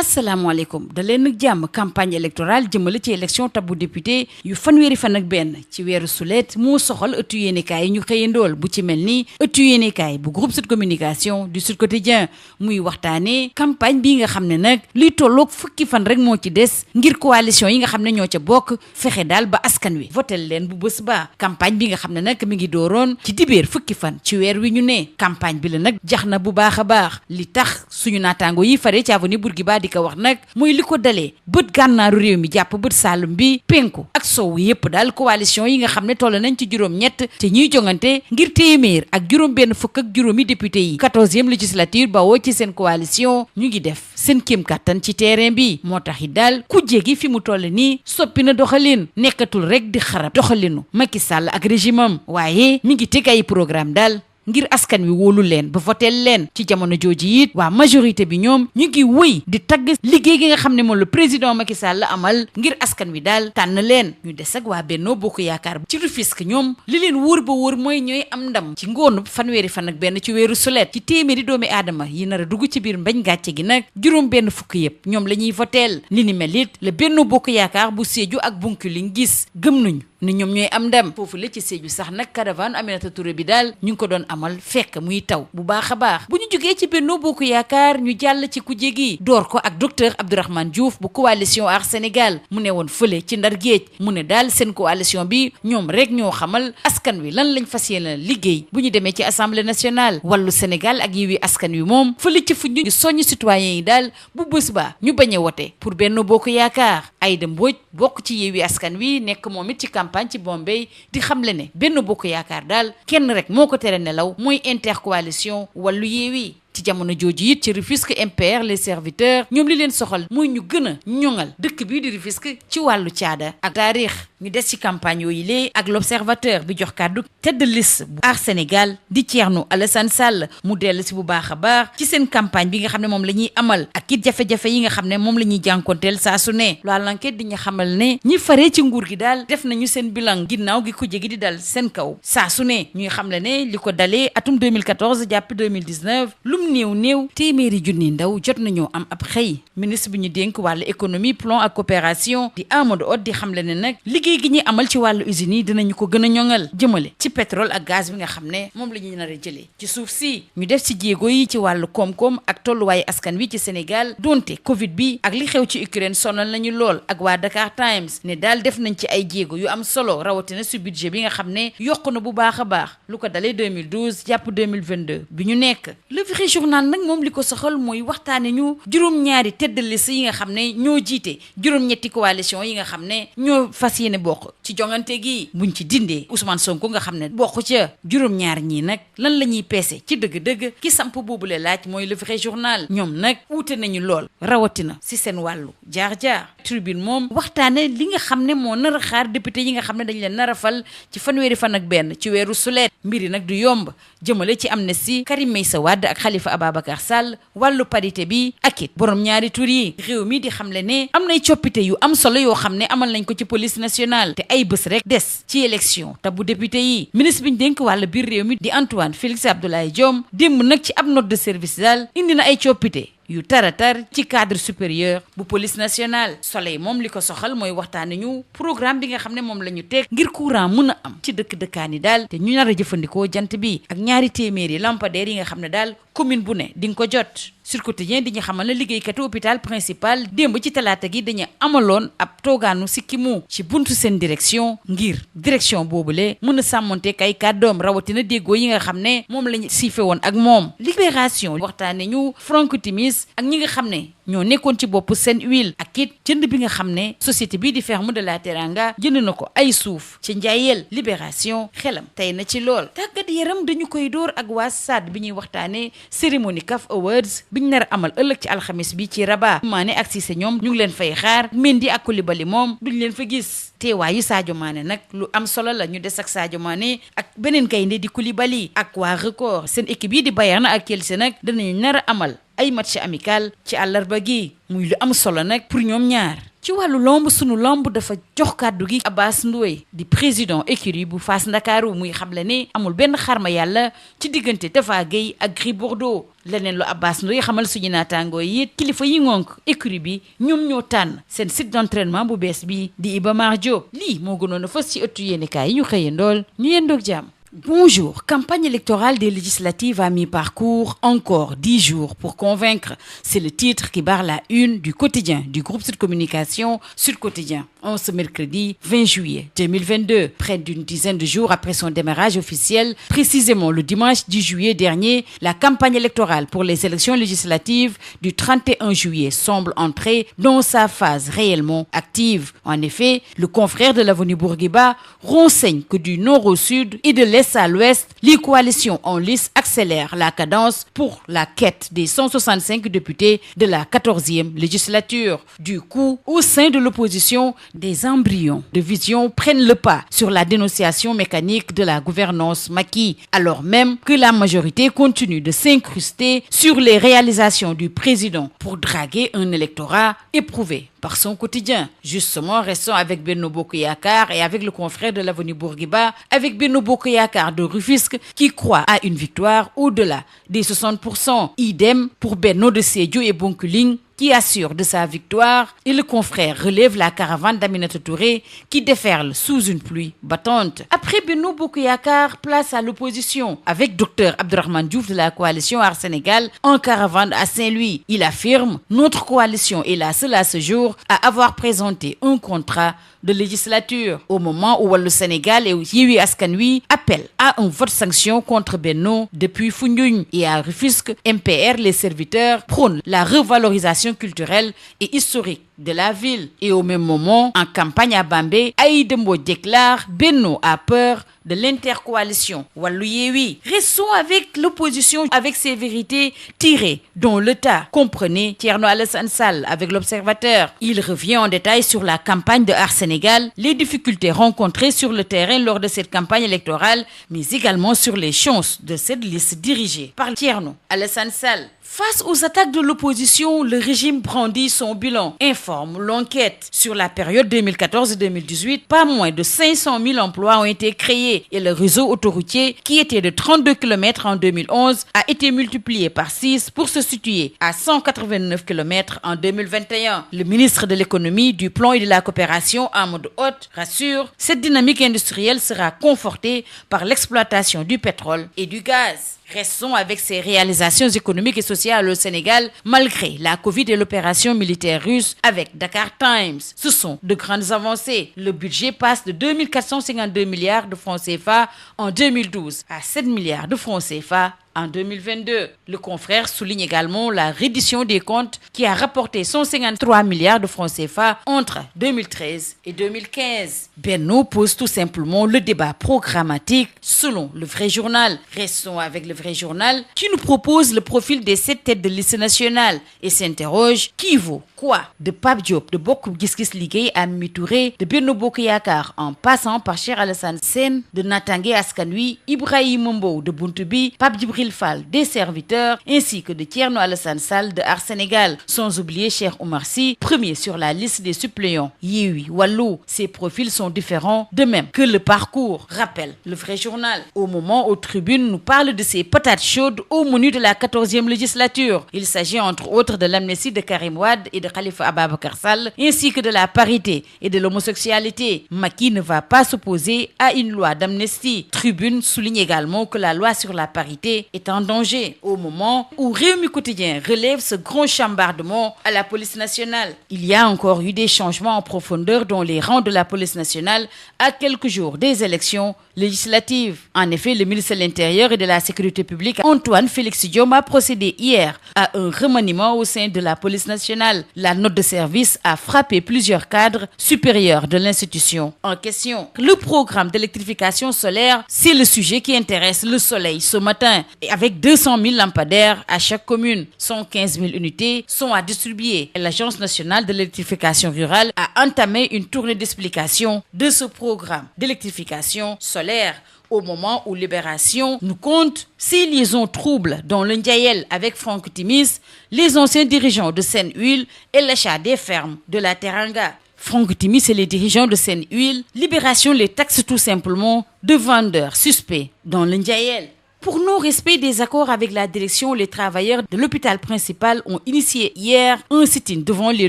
asalaamaaleykum da leen nag jàmm campagne électorale jëmale ci élection tabbu député yu fanweeri fan ak benn ci weeru sulet moo soxal ëttu yéenekaay yi ñu xëyandool bu ci mel ni ëttu yéenekaay bu groupe Sud Communication du Sud Quotidien muy waxtaanee campagne bi nga xam ne nag liy tolloog fukki fan rek moo ci des ngir coalition yi nga xam ne ñoo ca bokk fexe daal ba askan wi votel leen bu bés ba campagne bi nga xam ne nag mi ngi dooroon ci dibéer fukki fan ci weer wi ñu ne campagne bi la nag jax na bu baax a baax li tax suñu naataango yi fare ci avenue Bourguiba di ko wax nag mooy li ko dalee bët gànnaaru réew mi jàpp bët saalum bi penku ak sowu yépp daal coalition yi nga xam ne toll nañ ci juróom-ñett te ñuy jongante ngir téeméer ak juróom benn fukk ak juróomi député yi 14e législature bawoo ci seen coalition ñu ngi def seen kéem kattan ci terrain bi moo tax it daal kujje gi fi mu toll nii soppi na doxalin nekkatul rek di xarab doxalinu Macky Sall ak régime am waaye mi ngi teg ay programme daal ngir askan wi wóolu leen ba voteel leen ci jamono jooji it waa majorité bi ñoom ñu ngi wëy di tagg liggéey gi nga xam ne moom le président Macky Sall amal ngir askan wi daal tànn leen ñu des ak waa Benno Bokk Yaakaar ci Rufisque ñoom li leen wóor ba wóor mooy ñooy am ndam ci ngoonu fanweeri fan ak benn ci weeru sulet ci téeméeri doomi aadama yi nar a dugg ci biir mbañ gàcce gi nag juróom benn fukk yëpp ñoom la ñuy voteel li ni mel it le Benno Bokk Yaakaar bu Sédhiou ak Bounkiling gis gëm nañu ni ñoom ñooy am ndam foofu la ci Sédhiou sax nag caravane Aminata Touré bi daal ñu ngi ko doon amal fekk muy taw bu baax a baax bu ñu jógee ci Benno Bokk Yaakaar ñu jàll ci kujje gi door ko ak docteur Abdourahmane Diouf bu coalition Aar Sénégal mu ne woon fële ci Ndar Géej mu ne daal seen coalition bi ñoom rek ñoo xamal askan wi lan lañ fas yéene liggéey bu ñu demee ci assemblée nationale wàllu Sénégal ak Yewwi Askan Wi moom fële ci fu ñu soññ citoyens yi daal bu bés ba ñu bañ a wote pour Benno Bokk Yaakaar Aïda Mbodj bokk ci Yewwi Askan Wi nekk moom it ci campagne ci Bombay di xamle ne Benno Bokk Yaakaar daal kenn rek moo ko tere nelaw mooy intercoalition wàllu Yewwi ci jamono jooju it ci Rufisque MPR les serviteurs ñoom li leen soxal mooy ñu gën a ñoŋal dëkk bii di Rufisque ci wàllu caada ak taarix ñu des ci campagne yooyu lee ak l'observateur bi jox kàddu tête de liste bu Aar Sénégal di Thierno Alassane Sall mu dellu si bu baax a baax ci seen campagne bi nga xam ne moom la ñuy amal ak it jafe-jafe yi nga xam ne moom la ñuy jànkonteel saa su ne loolu l'enquête di ñu xamal ne ñi faree ci nguur gi daal def nañu seen bilan ginnaaw gi ku jegi di dal seen kaw saa su ne ñuy xamle ne li ko dalee atum 2014 jàpp 2019 néew téeméeri junni ndaw jot nañoo am ab xëy ministre bi ñu dénk wàllu économie plan ak coopération di Amadou Hott di xamle ne nag liggéey gi ñuy amal ci wàllu usines yi dinañu ko gën a ñoŋal jëmale ci pétrole ak gaz bi nga xam ne moom la ñuy nar a jëlee ci suuf si ñu def ci jéego yi ci wàllu koom-koom ak tolluwaayu askan wi ci Sénégal donte Covid bi ak li xew ci Ukraine sonal nañu lool ak waa Dakar Times ne daal def nañ ci ay jéego yu am solo rawatina su budget bi nga xam ne yokku na bu baax a baax lu ko dalee 2012 jàpp 2022 bi ñu nekk le vrai journal nag moom li ko soxal mooy waxtaane ñu juróom-ñaari tête de liste yi nga xam ne ñoo jiite juróom-ñetti coalition yi nga xam ne ñoo fas yéene bokk ci jongante gi buñ ci dindee Ousmane Sonko nga xam ne bokk ca juróom-ñaar ñii nag lan la ñuy peese ci dëgg-dëgg ki samp boobule laaj mooy le vrai journal ñoom nag wuute nañu lool rawatina si seen wàllu jaar-jaar tribune moom waxtaane li nga xam ne moo nar a xaar député yi nga xam ne dañ leen nar a fal ci fanweeri fan ak benn ci weeru sulet mbiri nag du yomb jëmale ci amnistie Karim Meïssa Wade ak Khalifa Ababacar Sall wàllu parité bi ak it borom ñaari tur yi réew mi di xamle ne am nay coppite yu am solo yoo xam ne amal nañ ko ci police nationale te ay bés rek des ci élection te bu député yi ministre bi ñu dénk wàllu biir réew mi di Antoine Félix Abdoulaye Diome démb nag ci ab note de service daal indi na ay coppite yu taratar ci cadre supérieur bu police nationale Soleil moom li ko soxal mooy waxtaane ñu programme bi nga xam ne moom la ñu teg ngir courant mun a am ci dëkk-dëkkaan yi daal te ñu nar a jëfandikoo jant bi ak ñaari téeméeri lampadaires yi nga xam ne daal commune bu ne di nga ko jot Sud Quotidien di ñu xamal ne liggéeykatu hôpital principal démb ci talaata gi dañu amaloon ab toogaanu sikkimu ci buntu seen direction ngir direction boobule mën a sàmmonteek ay kàddoom rawatina déggoo yi nga xam ne moom lañu siife woon ak moom libération waxtaane ñu Franck Timis ak ñi nga xam ne ñoo nekkoon ci bopp seen huile ak it jënd bi nga xam ne société bii di Ferme de la Teranga jënd na ko ay suuf ci njaayeel libération xelam tey na ci lool tàggat yaram dañu koy door ak waa SAD bi ñuy waxtaane cérémonie CAF Awards biñ nar a amal ëllëg ci alxamis bi ci Rabat Mané ak Cissé ñoom ñu ngi leen fay xaar Mendy ak Koulibaly moom duñ leen fa gis teewaayu Sadio Mané nag lu am solo la ñu des ak Sadio Mané ak beneen gaynde di Koulibaly ak waa Record seen équipe yi di Bayern ak Chelsea nag danañu nar a amal ay match amical ci àllarba gi muy lu am solo nag pour ñoom ñaar ci wàllu lomb sunu lomb dafa jox kàddu gi Abass Ndoye di président écurie bu Fass Ndakaaru muy xamle ne amul benn xarma yàlla ci diggante Tapha Gueye ak Gris Bordeaux leneen lu Abass Ndoye xamal suñu naataangoo yi kilifa yi ngonk écurie bi ñoom ñoo tànn seen site d'entraînement bu bees bi di Iba Mar Diop lii moo gënoon a fës ci ëttu yéenekaay yi ñu xëyandool ñu yendoog jàmm. Bonjour, campagne électorale des législatives à mi-parcours, encore 10 jours pour convaincre. C'est le titre qui barre la une du quotidien du groupe Sud Communication Sud Quotidien. En ce mercredi 20 juillet 2022, près d'une dizaine de jours après son démarrage officiel, précisément le dimanche 10 juillet dernier, la campagne électorale pour les élections législatives du 31 juillet semble entrer dans sa phase réellement active. En effet, le confrère de l'avenue Bourguiba renseigne que du nord au sud et de l'est à l'ouest, les coalitions en lice accélèrent la cadence pour la quête des 165 députés de la 14e législature. Du coup, au sein de l'opposition, des embryons de vision prennent le pas sur la dénonciation mécanique de la gouvernance Macky, alors même que la majorité continue de s'incruster sur les réalisations du président pour draguer un électorat éprouvé par son quotidien. Justement, restons avec Benno Bokk Yakaar et avec le confrère de l'avenue Bourguiba, avec Benno Bokk Yakaar de Rufisque qui croit à une victoire au-delà des 60%. Idem pour Benno de Sédhiou et Bounkiling qui assure de sa victoire, et le confrère relève la caravane d'Aminata Touré qui déferle sous une pluie battante. Après Benno Bokk Yakaar, place à l'opposition avec Dr Abdourahmane Diouf de la coalition Aar Sénégal en caravane à Saint-Louis. Il affirme: notre coalition est la seule à ce jour à avoir présenté un contrat de législature, au moment où Wallu Sénégal et Yewwi Askan Wi appellent à un vote sanction contre Benno depuis Foundiougne, et à Rufisque, MPR les serviteurs prônent la revalorisation culturelle et historique de la ville. Et au même moment, en campagne à Bambey, Aïda Mbodj déclare: Benno a peur de l'intercoalition Wallu Yewwi. Restons avec l'opposition avec ses vérités tirées dans le tas. Comprenez Thierno Alassane Sall avec l'Observateur. Il revient en détail sur la campagne de Aar Sénégal, les difficultés rencontrées sur le terrain lors de cette campagne électorale, mais également sur les chances de cette liste dirigée par Thierno Alassane Sall. Face aux attaques de l'opposition, le régime brandit son bilan, informe l'enquête. Sur la période 2014-2018, pas moins de 500 000 emplois ont été créés et le réseau autoroutier, qui était de 32 km en 2011, a été multiplié par 6 pour se situer à 189 km en 2021. Le ministre de l'économie, du plan et de la coopération, Amadou Hott, rassure: cette dynamique industrielle sera confortée par l'exploitation du pétrole et du gaz. Restons avec ses réalisations économiques et sociales au Sénégal, malgré la Covid et l'opération militaire russe avec Dakar Times. Ce sont de grandes avancées. Le budget passe de 2 452 milliards de francs CFA en 2012 à 7 milliards de francs CFA en 2022. Le confrère souligne également la reddition des comptes qui a rapporté 153 milliards de francs CFA entre 2013 et 2015. Benno pose tout simplement le débat programmatique selon le Vrai Journal. Restons avec le Vrai Journal qui nous propose le profil des 7 têtes de liste nationale et s'interroge: qui vaut quoi? De Pape Diop de Bokk Gis Gis Liggéey à Mimi Touré, de Benno Bokk Yakaar en passant par Cheikh Alassane Sène de Natangué Askan Wi, Ibrahima Mbow de Buntu Bi, Pape Djibril Fall des serviteurs, ainsi que de Thierno Alassane Sall de Aar Sénégal, sans oublier Cheikh Oumar Sy, premier sur la liste des suppléants. Yewwi, Wallu, ces profils sont différents, de même que le parcours, rappelle le Vrai Journal. Au moment où Tribune nous parle de ces patates chaudes au menu de la 14e législature. Il s'agit entre autres de l'amnistie de Karim Wade et de Khalifa Ababacar Sall, ainsi que de la parité et de l'homosexualité. Macky ne va pas s'opposer à une loi d'amnistie. Tribune souligne également que la loi sur la parité est en danger au moment où Rewmi Quotidien relève ce grand chambardement à la police nationale. Il y a encore eu des changements en profondeur dans les rangs de la police nationale à quelques jours des élections législatives. En effet, le ministre de l'Intérieur et de la Sécurité publique, Antoine Félix Diome, a procédé hier à un remaniement au sein de la police nationale. La note de service a frappé plusieurs cadres supérieurs de l'institution en question. Le programme d'électrification solaire, c'est le sujet qui intéresse Le Soleil ce matin. Et avec 200 000 lampadaires à chaque commune, 115 000 unités sont à distribuer. Et l'Agence nationale de l'électrification rurale a entamé une tournée d'explication de ce programme d'électrification solaire scolaire. Au moment où Libération nous compte ces liaisons troubles dans le Ndiayel avec Franck Timis, les anciens dirigeants de Senhuile et l'achat des fermes de la Teranga. Franck Timis et les dirigeants de Senhuile, Libération les taxe tout simplement de vendeurs suspects dans le Ndiayel. Pour non-respect des accords avec la direction, les travailleurs de l'hôpital principal ont initié hier un sit-in devant les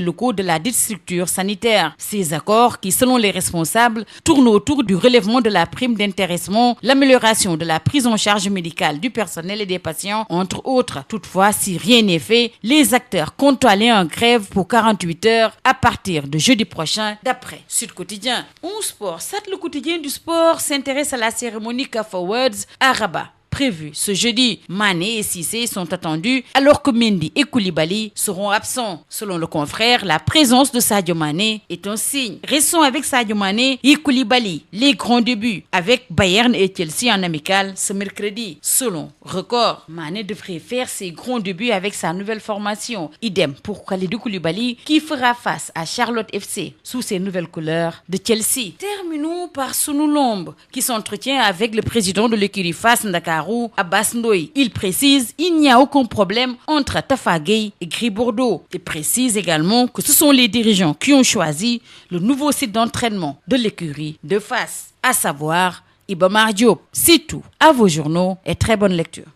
locaux de la dite structure sanitaire. Ces accords qui, selon les responsables, tournent autour du relèvement de la prime d'intéressement, l'amélioration de la prise en charge médicale du personnel et des patients, entre autres. Toutefois, si rien n'est fait, les acteurs comptent aller en grève pour 48 heures à partir de jeudi prochain, d'après Sud Quotidien. En sport, le quotidien du sport s'intéresse à la cérémonie CAF Awards à Rabat. Prévu ce jeudi, Mané et Cissé sont attendus alors que Mendy et Koulibaly seront absents. Selon le confrère, la présence de Sadio Mané est un signe. Restons avec Sadio Mané et Koulibaly. Les grands débuts avec Bayern et Chelsea en amical ce mercredi. Selon Record, Mané devrait faire ses grands débuts avec sa nouvelle formation. Idem pour Kalidou Koulibaly qui fera face à Charlotte FC sous ses nouvelles couleurs de Chelsea. Terminons par Sunu Lamb qui s'entretient avec le président de l'écurie Fass Ndakaaru, Abbas Ndoye. Il précise il n'y a aucun problème entre Tafa Gueye et Gris Bordeaux. Il précise également que ce sont les dirigeants qui ont choisi le nouveau site d'entraînement de l'écurie de Fass, à savoir Iba Mar Diop. C'est tout. À vos journaux et très bonne lecture.